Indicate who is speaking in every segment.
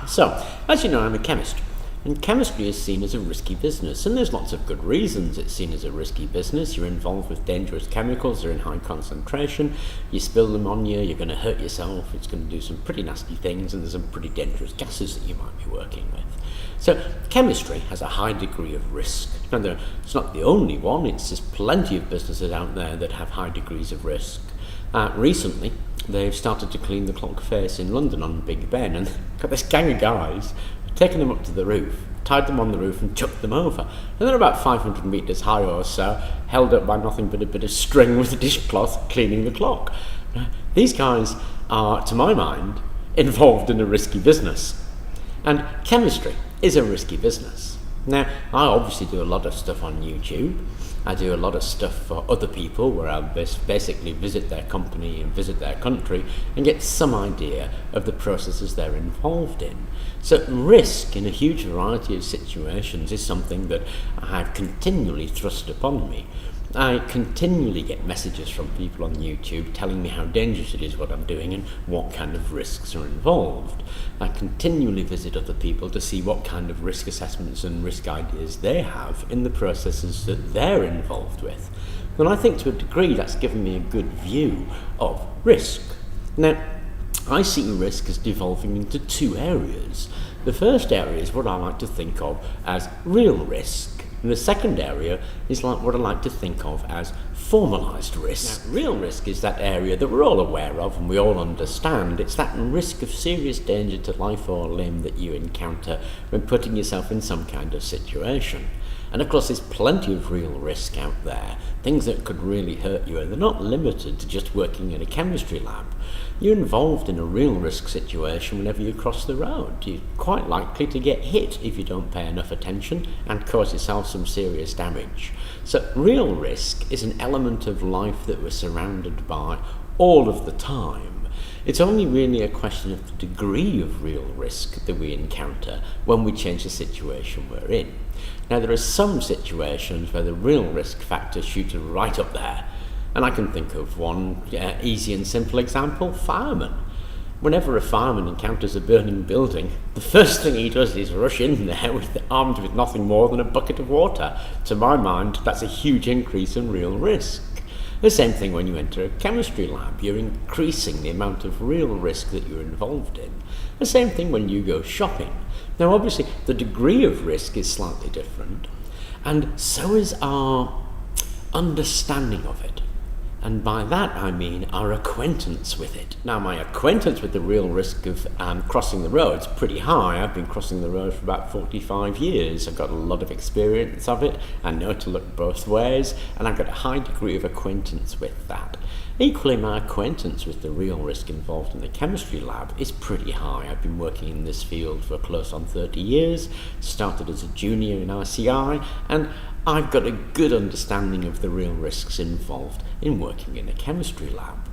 Speaker 1: So, as you know, I'm a chemist, and chemistry is seen as a risky business, and there's lots of good reasons it's seen as a risky business. You're involved with dangerous chemicals, they're in high concentration, you spill them on you, you're going to hurt yourself, it's going to do some pretty nasty things, and there's some pretty dangerous gases that you might be working with. So, chemistry has a high degree of risk. And it's not the only one, there's plenty of businesses out there that have high degrees of risk. Recently, they've started to clean the clock face in London on Big Ben, and got this gang of guys taken them up to the roof, tied them on the roof and chucked them over. And they're about 500 metres high or so, held up by nothing but a bit of string with a dishcloth cleaning the clock. These guys are, to my mind, involved in a risky business. And chemistry is a risky business. Now, I obviously do a lot of stuff on YouTube. I do a lot of stuff for other people where I basically visit their company and visit their country and get some idea of the processes they're involved in. So risk in a huge variety of situations is something that I've continually thrust upon me. I continually get messages from people on YouTube telling me how dangerous it is what I'm doing and what kind of risks are involved. I continually visit other people to see what kind of risk assessments and risk ideas they have in the processes that they're involved with. And I think to a degree that's given me a good view of risk. Now, I see risk as devolving into two areas. The first area is what I like to think of as real risk. And the second area is like what I like to think of as formalized risk. Now, real risk is that area that we're all aware of and we all understand. It's that risk of serious danger to life or limb that you encounter when putting yourself in some kind of situation. And of course there's plenty of real risk out there, things that could really hurt you, and they're not limited to just working in a chemistry lab. You're involved in a real risk situation whenever you cross the road. You're quite likely to get hit if you don't pay enough attention and cause yourself some serious damage. So real risk is an element of life that we're surrounded by all of the time. It's only really a question of the degree of real risk that we encounter when we change the situation we're in. Now, there are some situations where the real risk factor shoots right up there. And I can think of one easy and simple example: firemen. Whenever a fireman encounters a burning building, the first thing he does is rush in there armed with nothing more than a bucket of water. To my mind, that's a huge increase in real risk. The same thing when you enter a chemistry lab, you're increasing the amount of real risk that you're involved in. The same thing when you go shopping. Now obviously the degree of risk is slightly different, and so is our understanding of it. And by that I mean our acquaintance with it. Now, my acquaintance with the real risk of crossing the road is pretty high. I've been crossing the road for about 45 years. I've got a lot of experience of it. I know to look both ways, and I've got a high degree of acquaintance with that. Equally, my acquaintance with the real risk involved in the chemistry lab is pretty high. I've been working in this field for close on 30 years, started as a junior in RCI, and I've got a good understanding of the real risks involved in working in a chemistry lab.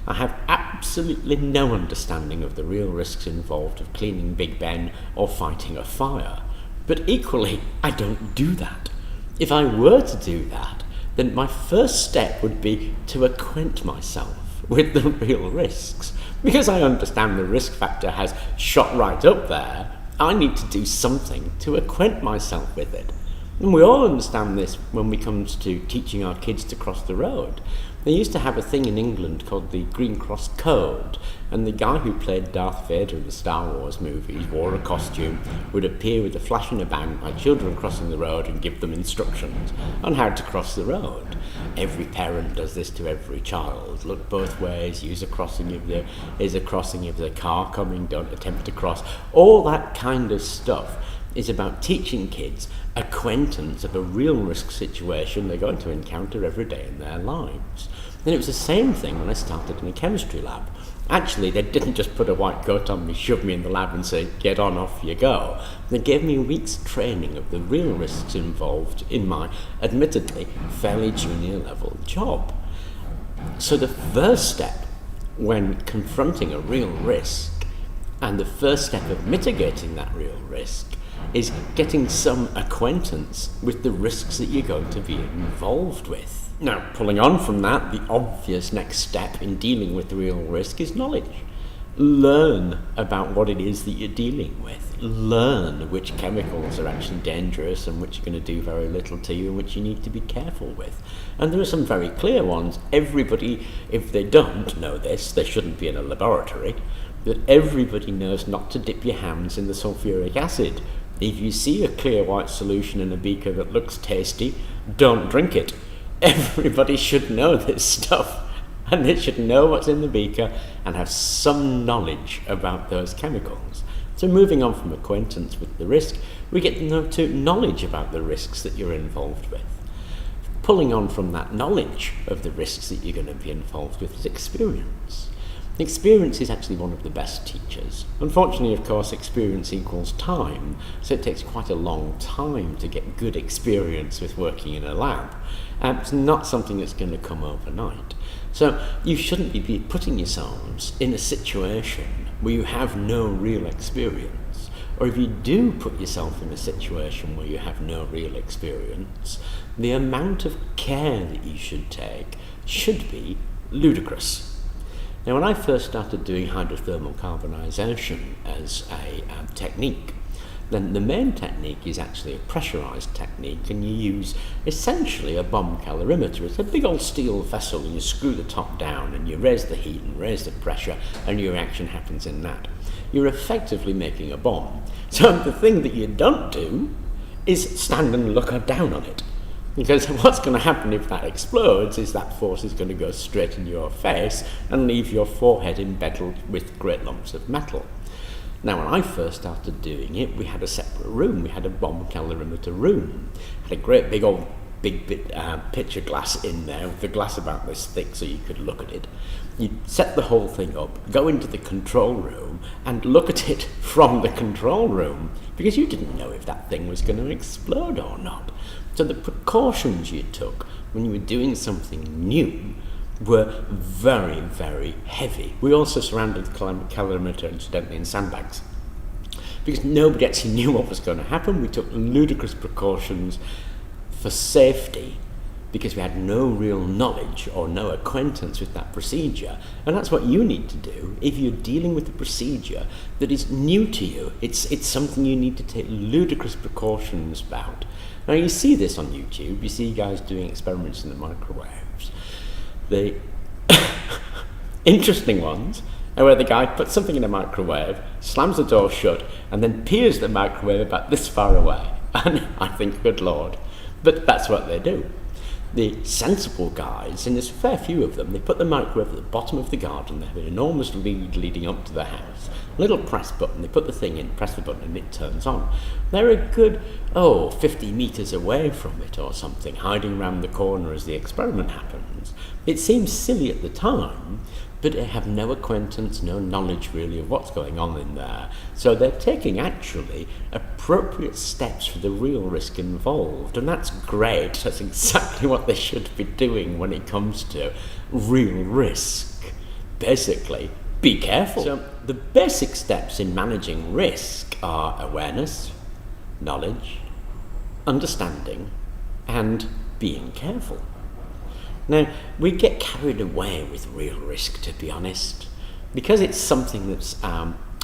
Speaker 1: I have absolutely no understanding of the real risks involved of cleaning Big Ben or fighting a fire. But equally, I don't do that. If I were to do that, then my first step would be to acquaint myself with the real risks. Because I understand the risk factor has shot right up there, I need to do something to acquaint myself with it. And we all understand this when it comes to teaching our kids to cross the road. They used to have a thing in England called the Green Cross Code, and the guy who played Darth Vader in the Star Wars movies wore a costume, would appear with a flash and a bang by children crossing the road and give them instructions on how to cross the road. Every parent does this to every child. Look both ways, use a crossing if there is a crossing, if there's a car coming, don't attempt to cross. All that kind of stuff is about teaching kids acquaintance of a real risk situation they're going to encounter every day in their lives. And it was the same thing when I started in a chemistry lab. Actually, they didn't just put a white coat on me, shove me in the lab and say, get on, off you go. They gave me weeks training of the real risks involved in my, admittedly, fairly junior level job. So the first step when confronting a real risk, and the first step of mitigating that real risk, is getting some acquaintance with the risks that you're going to be involved with. Now, pulling on from that, the obvious next step in dealing with the real risk is knowledge. Learn about what it is that you're dealing with. Learn which chemicals are actually dangerous and which are going to do very little to you and which you need to be careful with. And there are some very clear ones. Everybody, if they don't know this, they shouldn't be in a laboratory, that everybody knows not to dip your hands in the sulfuric acid. If you see a clear white solution in a beaker that looks tasty, don't drink it. Everybody should know this stuff. And they should know what's in the beaker and have some knowledge about those chemicals. So moving on from acquaintance with the risk, we get to knowledge about the risks that you're involved with. Pulling on from that knowledge of the risks that you're going to be involved with is experience. Experience is actually one of the best teachers. Unfortunately, of course, experience equals time, so it takes quite a long time to get good experience with working in a lab. It's not something that's going to come overnight. So you shouldn't be putting yourselves in a situation where you have no real experience. Or if you do put yourself in a situation where you have no real experience, the amount of care that you should take should be ludicrous. Now, when I first started doing hydrothermal carbonisation as a technique, then the main technique is actually a pressurised technique, and you use essentially a bomb calorimeter. It's a big old steel vessel, and you screw the top down, and you raise the heat and raise the pressure, and your reaction happens in that. You're effectively making a bomb. So the thing that you don't do is stand and look down on it. Because what's going to happen if that explodes is that force is going to go straight in your face and leave your forehead embedded with great lumps of metal. Now, when I first started doing it, we had a separate room. We had a bomb calorimeter room. Had a great big old picture glass in there, with the glass about this thick so you could look at it. You'd set the whole thing up, go into the control room and look at it from the control room, because you didn't know if that thing was going to explode or not. So the precautions you took when you were doing something new were very, very heavy. We also surrounded the calorimeter, incidentally, in sandbags, because nobody actually knew what was going to happen. We took ludicrous precautions for safety because we had no real knowledge or no acquaintance with that procedure. And that's what you need to do if you're dealing with a procedure that is new to you. It's something you need to take ludicrous precautions about. Now, you see this on YouTube. You see guys doing experiments in the microwaves. The interesting ones are where the guy puts something in a microwave, slams the door shut, and then peers the microwave about this far away. And I think, good Lord. But that's what they do. The sensible guys, and there's a fair few of them, they put the microwave at the bottom of the garden. They have an enormous lead leading up to the house. A little press button, they put the thing in, press the button, and it turns on. They're a good, 50 metres away from it or something, hiding around the corner as the experiment happens. It seems silly at the time, but they have no acquaintance, no knowledge really of what's going on in there. So they're taking actually appropriate steps for the real risk involved, and that's great. That's exactly what they should be doing when it comes to real risk. Basically, be careful. So the basic steps in managing risk are awareness, knowledge, understanding, and being careful. Now, we get carried away with real risk, to be honest. Because it's something that's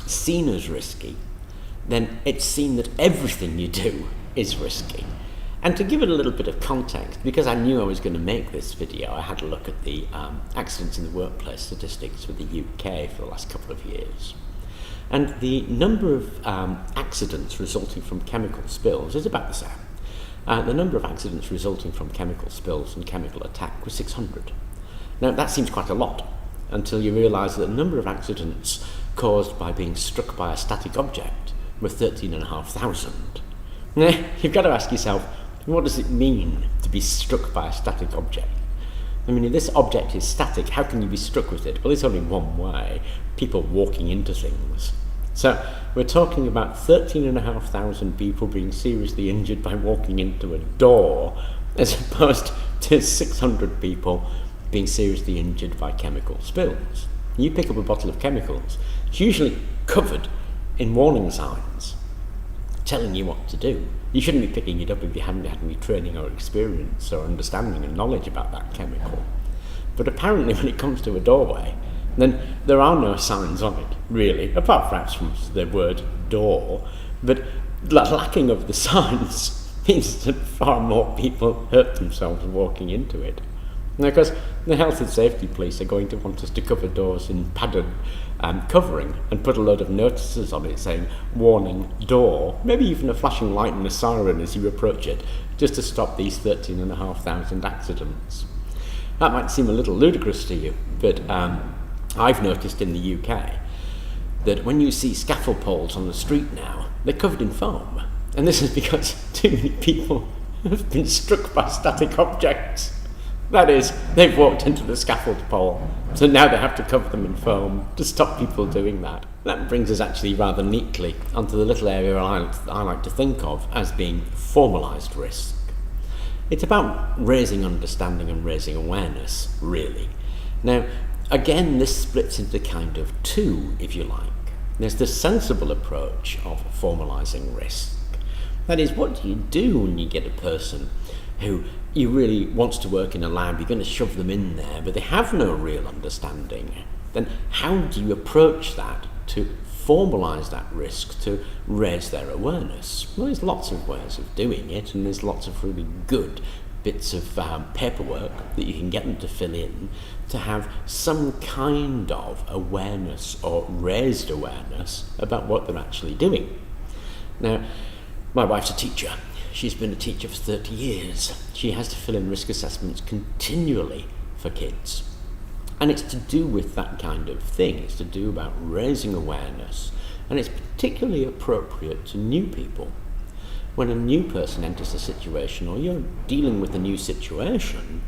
Speaker 1: seen as risky, then it's seen that everything you do is risky. And to give it a little bit of context, because I knew I was going to make this video, I had a look at the accidents in the workplace statistics for the UK for the last couple of years. And the number of accidents resulting from chemical spills is about the same. The number of accidents resulting from chemical spills and chemical attack was 600. Now, that seems quite a lot, until you realise that the number of accidents caused by being struck by a static object were 13,500. Now, you've got to ask yourself, what does it mean to be struck by a static object? I mean, if this object is static, how can you be struck with it? Well, it's only one way, people walking into things. So we're talking about 13,500 people being seriously injured by walking into a door, as opposed to 600 people being seriously injured by chemical spills. You pick up a bottle of chemicals, it's usually covered in warning signs telling you what to do. You shouldn't be picking it up if you haven't had any training or experience or understanding and knowledge about that chemical. But apparently when it comes to a doorway, then there are no signs on it, really, apart perhaps from the word door, but the lacking of the signs means that far more people hurt themselves walking into it. Now, because the health and safety police are going to want us to cover doors in padded covering and put a load of notices on it saying, warning, door, maybe even a flashing light and a siren as you approach it, just to stop these 13,500 accidents. That might seem a little ludicrous to you, but I've noticed in the UK that when you see scaffold poles on the street now, they're covered in foam. And this is because too many people have been struck by static objects. That is, they've walked into the scaffold pole, so now they have to cover them in foam to stop people doing that. That brings us actually rather neatly onto the little area I like to think of as being formalised risk. It's about raising understanding and raising awareness, really. Now, again, this splits into kind of two, if you like. There's the sensible approach of formalising risk. That is, what do you do when you get a person who you really wants to work in a lab, you're going to shove them in there, but they have no real understanding? Then how do you approach that to formalise that risk, to raise their awareness? Well, there's lots of ways of doing it, and there's lots of really good bits of paperwork that you can get them to fill in to have some kind of awareness or raised awareness about what they're actually doing. Now, my wife's a teacher. She's been a teacher for 30 years. She has to fill in risk assessments continually for kids. And it's to do with that kind of thing. It's to do about raising awareness. And it's particularly appropriate to new people. When a new person enters a situation, or you're dealing with a new situation,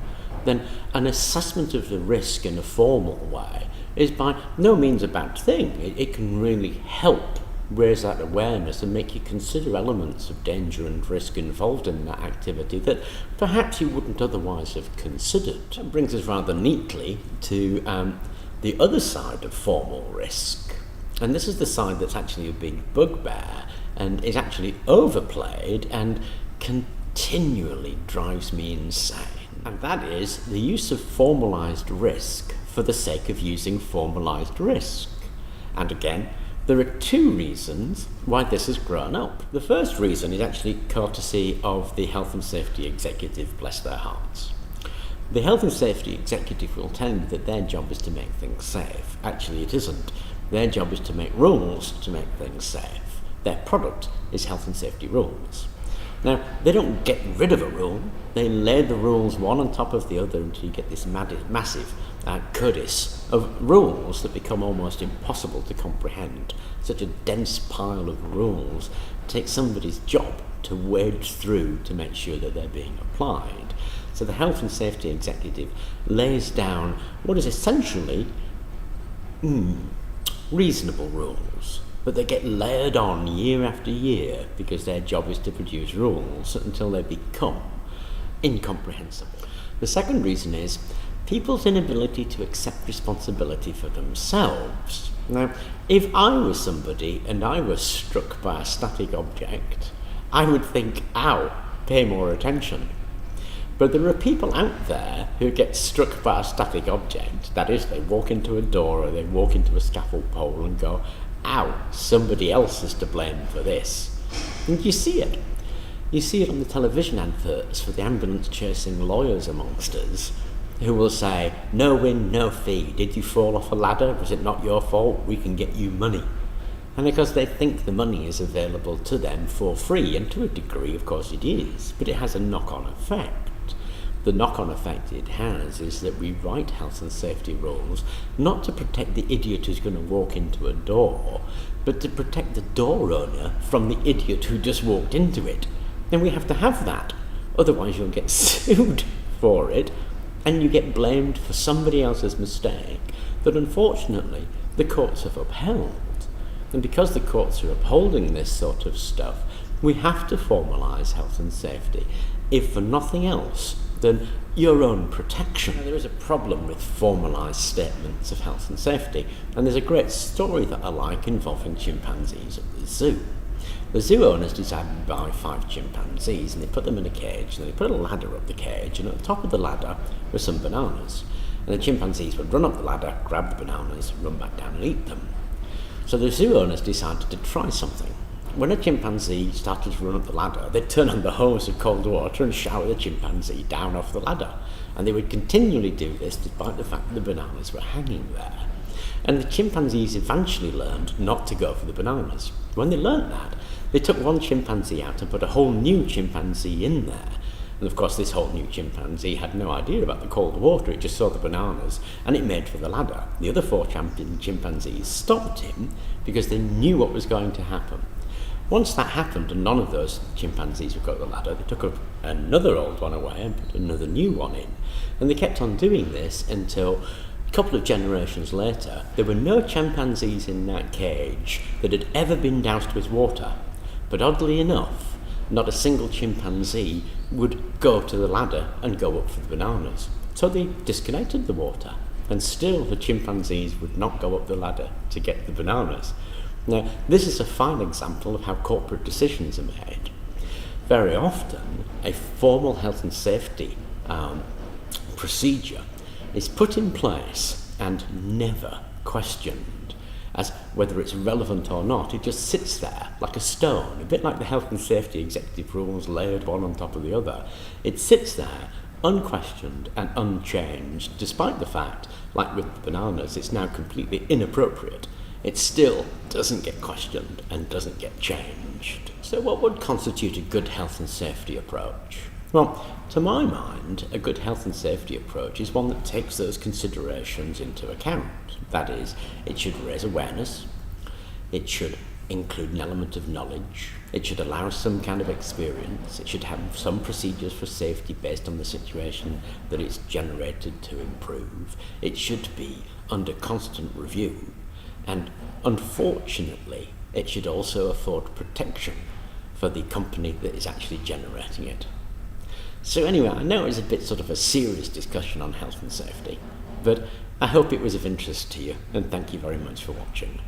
Speaker 1: then an assessment of the risk in a formal way is by no means a bad thing. It can really help raise that awareness and make you consider elements of danger and risk involved in that activity that perhaps you wouldn't otherwise have considered. That brings us rather neatly to the other side of formal risk. And this is the side that's actually a big bugbear and is actually overplayed and continually drives me insane. And that is the use of formalised risk for the sake of using formalised risk. And again, there are two reasons why this has grown up. The first reason is actually courtesy of the Health and Safety Executive, bless their hearts. The Health and Safety Executive will tell you that their job is to make things safe. Actually, it isn't. Their job is to make rules to make things safe. Their product is health and safety rules. Now, they don't get rid of a rule. They lay the rules one on top of the other until you get this massive codice of rules that become almost impossible to comprehend. Such a dense pile of rules takes somebody's job to wade through to make sure that they're being applied. So the Health and Safety Executive lays down what is essentially reasonable rules, but they get layered on year after year because their job is to produce rules until they become incomprehensible. The second reason is people's inability to accept responsibility for themselves. Now, if I was somebody and I was struck by a static object, I would think, ow, pay more attention. But there are people out there who get struck by a static object, that is, they walk into a door or they walk into a scaffold pole and go, ow, somebody else is to blame for this. And you see it. You see it on the television adverts for the ambulance chasing lawyers amongst us, who will say, no win, no fee. Did you fall off a ladder? Was it not your fault? We can get you money. And because they think the money is available to them for free, and to a degree, of course, it is, but it has a knock-on effect. The knock-on effect it has is that we write health and safety rules not to protect the idiot who's going to walk into a door, but to protect the door owner from the idiot who just walked into it. And we have to have that, otherwise you'll get sued for it, and you get blamed for somebody else's mistake that unfortunately the courts have upheld. And because the courts are upholding this sort of stuff, we have to formalise health and safety, if for nothing else than your own protection. Now, there is a problem with formalised statements of health and safety, and there's a great story that I like involving chimpanzees at the zoo. The zoo owners decided to buy 5 chimpanzees, and they put them in a cage, and they put a ladder up the cage, and at the top of the ladder were some bananas. and the chimpanzees would run up the ladder, grab the bananas, run back down and eat them. So the zoo owners decided to try something. When a chimpanzee started to run up the ladder, they'd turn on the hose of cold water and shower the chimpanzee down off the ladder. And they would continually do this despite the fact that the bananas were hanging there. And the chimpanzees eventually learned not to go for the bananas. When they learned that, they took one chimpanzee out and put a whole new chimpanzee in there. And of course this whole new chimpanzee had no idea about the cold water, it just saw the bananas, and it made for the ladder. The other four chimpanzees stopped him because they knew what was going to happen. Once that happened and none of those chimpanzees would go to the ladder, they took another old one away and put another new one in. And they kept on doing this until a couple of generations later, there were no chimpanzees in that cage that had ever been doused with water. But oddly enough, not a single chimpanzee would go to the ladder and go up for the bananas. So they disconnected the water, and still the chimpanzees would not go up the ladder to get the bananas. Now, this is a fine example of how corporate decisions are made. Very often, a formal health and safety procedure is put in place and never questioned as whether it's relevant or not. It just sits there like a stone, a bit like the health and safety executive rules layered one on top of the other. It sits there unquestioned and unchanged, despite the fact, like with the bananas, it's now completely inappropriate. It still doesn't get questioned and doesn't get changed. So what would constitute a good health and safety approach? Well, to my mind, a good health and safety approach is one that takes those considerations into account. That is, it should raise awareness, it should include an element of knowledge, it should allow some kind of experience, it should have some procedures for safety based on the situation that it's generated to improve, it should be under constant review, and unfortunately, it should also afford protection for the company that is actually generating it. So anyway, I know it was a bit sort of a serious discussion on health and safety, but I hope it was of interest to you, and thank you very much for watching.